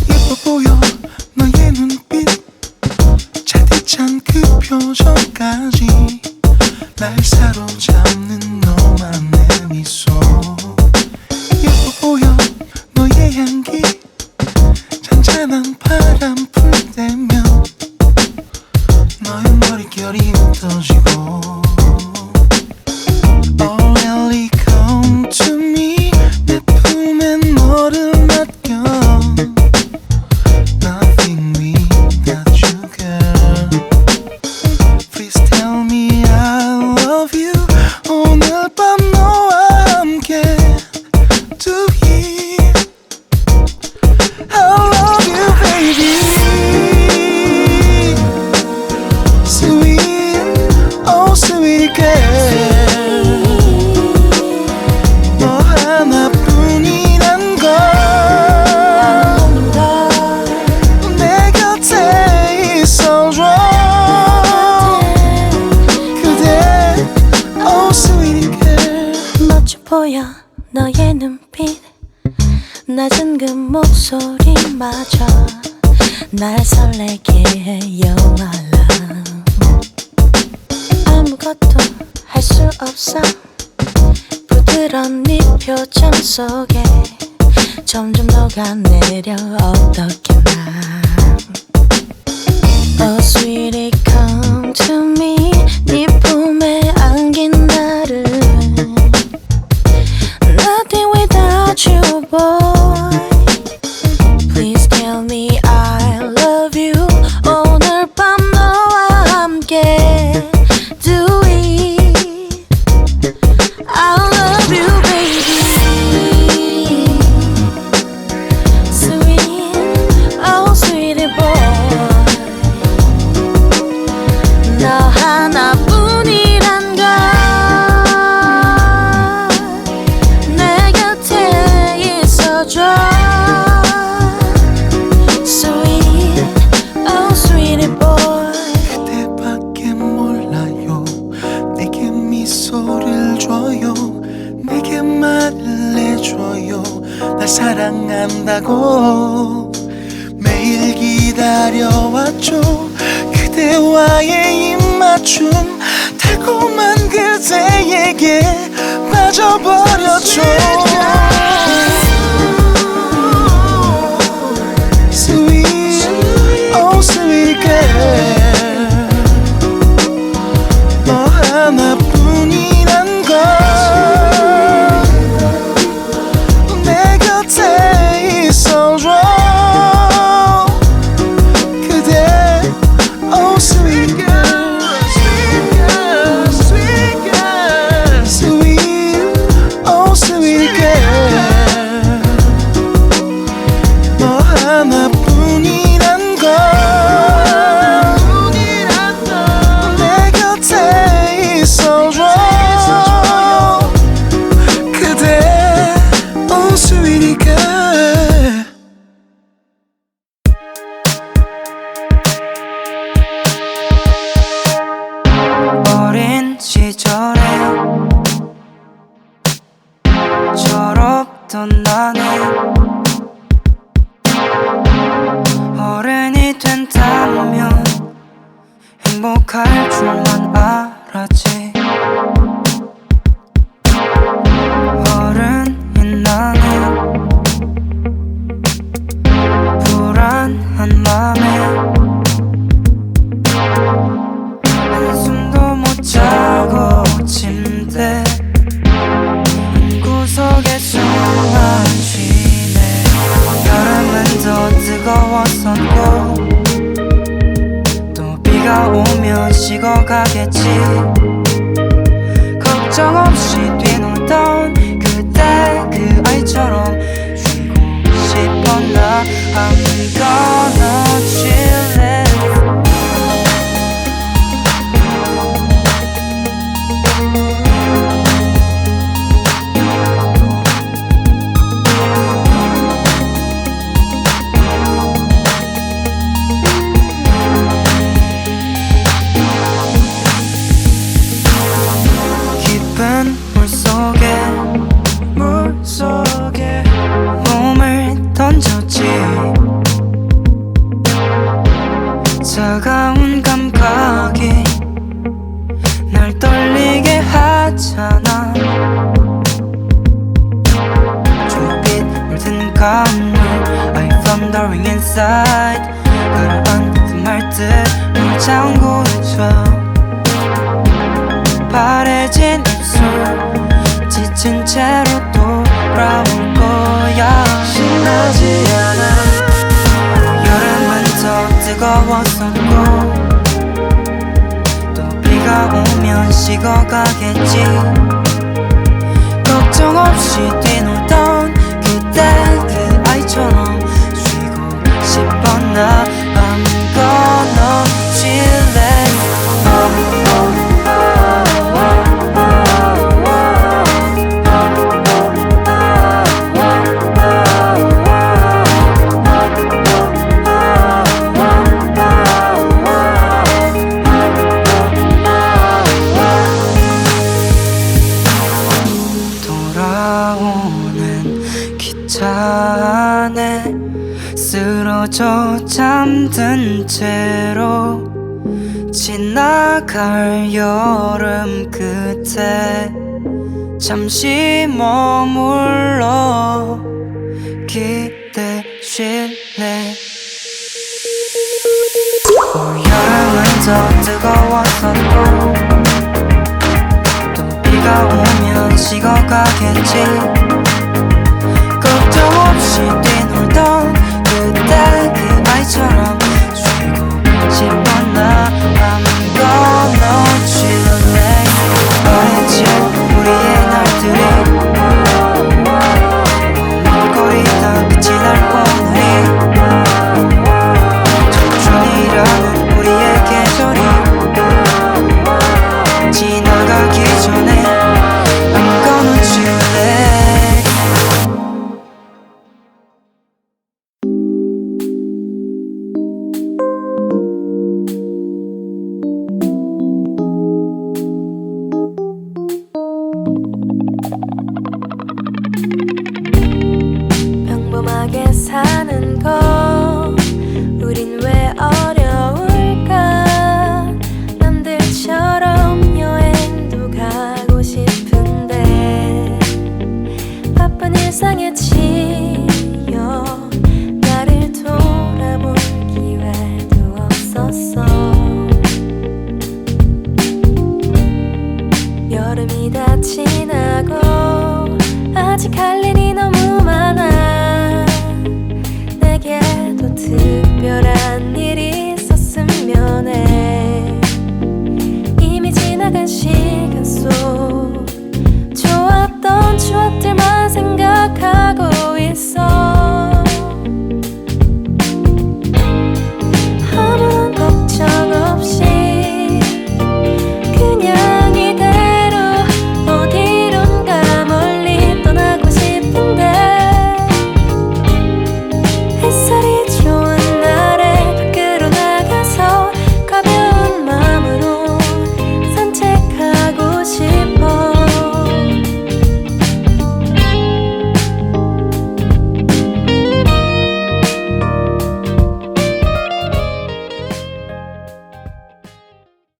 예뻐 보여 너의 눈빛 차디찬 그 표정까지 날 사로잡는 너만의 미소 예뻐 보여 너의 향기 잔잔한 바람 불 때면 너의 머릿결이 흩어지고 Oh Ellie come to me 내 품에 너를 맡겨 Nothing without you girl Please tell me I love you 오늘 밤 너와 함께 Do it I love you baby Sweet oh sweet girl 너 하나뿐이란 걸 내 곁에 있어줘 그대 oh sweet girl 멋져 보여 너의 눈빛 낮은 그 목소리마저 날 설레게 해 You're my love 아무것도 할 수 없어 부드러운 네 표정 속에 점점 녹아내려 어떻게 난 Oh sweetie come to me 네 품에 안긴 나를 Nothing without you boy Please tell me I love you 오늘 밤 너와 함께 Do it I love you baby Sweet oh sweetie boy 너 하나뿐이란 걸 내 곁에 있어줘 Sweet oh sweetie boy 그대밖에 몰라요 내게 미소를 줘요 내게 말을 해줘요 날 사랑한다고 매일 기다려왔죠 그대와의 입맞춤 달콤한 그대에게 빠져버렸죠 Sweet oh sweet girl 너 하나뿐이란 걸 내 곁에 있어줘 그대 oh sweet girl sweet girl sweet girl sweet oh sweet girl 너 하나뿐이란 걸 내 곁에 있어줘 그대 oh sweetie girl 어린 시절에 철없던 나는 어른이 된다면 행복할 줄만 알았지 어른인 나는 불안한 맘에 한숨도 못 자고 침대 한 구석에 숨만 쉬네 여름은 더 뜨거웠었고 또 비가 오면 식어가겠지 강물 I'm thundering inside 그런 그 말들 물장구쳐 바래진 입술 지친 채로 돌아올 거야 신나지 않아 여름은 더 뜨거웠었고 또 비가 오면 식어가겠지 걱정 없이 뛰놀던 그때 그 아이처럼 쉬고 싶어 나 I'm gonna chill 쓰러져 잠든 채로 지나갈 여름 끝에 잠시 머물러 기대쉴래 여름은 더 뜨거웠었고 또 비가 오면 식어가겠지 걱정 없이 뛰놀던 그때 그 아이처럼 쉬고 싶어 나 I'm gonna chill 말했지 우리의 날들이 먼거리다 끝이 날 뻔해 청춘이라는 우리의 계절이 지나가기 전에 I'm gonna chill 평범하게 사는 거 우린 왜 어려울까 남들처럼 여행도 가고 싶은데 바쁜 일상에 치여 나를 돌아볼 기회도 없었어 여름이 다 지나고 아직 할 일이 너무 많아 내게도 특별한